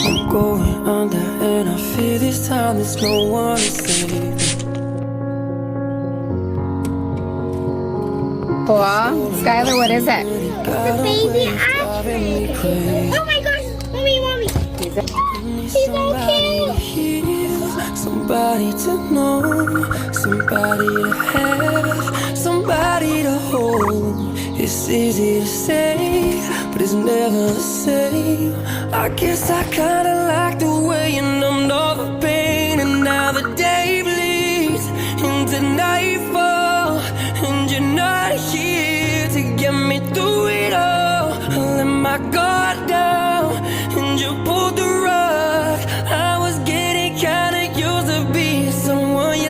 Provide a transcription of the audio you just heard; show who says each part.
Speaker 1: I'm going under and I fear this time there's no one to save me.
Speaker 2: Cool. Skylar, what is it?
Speaker 3: It's a baby ashtray. Oh my gosh, mommy. He's so cute.
Speaker 1: Somebody to know, somebody to have, somebody to hold. It's easy to say, but it's never the same. I guess I kinda like the way you numbed all the pain, and now the day bleeds into nightfall, and you're not here to get me through it all. I let my guard down.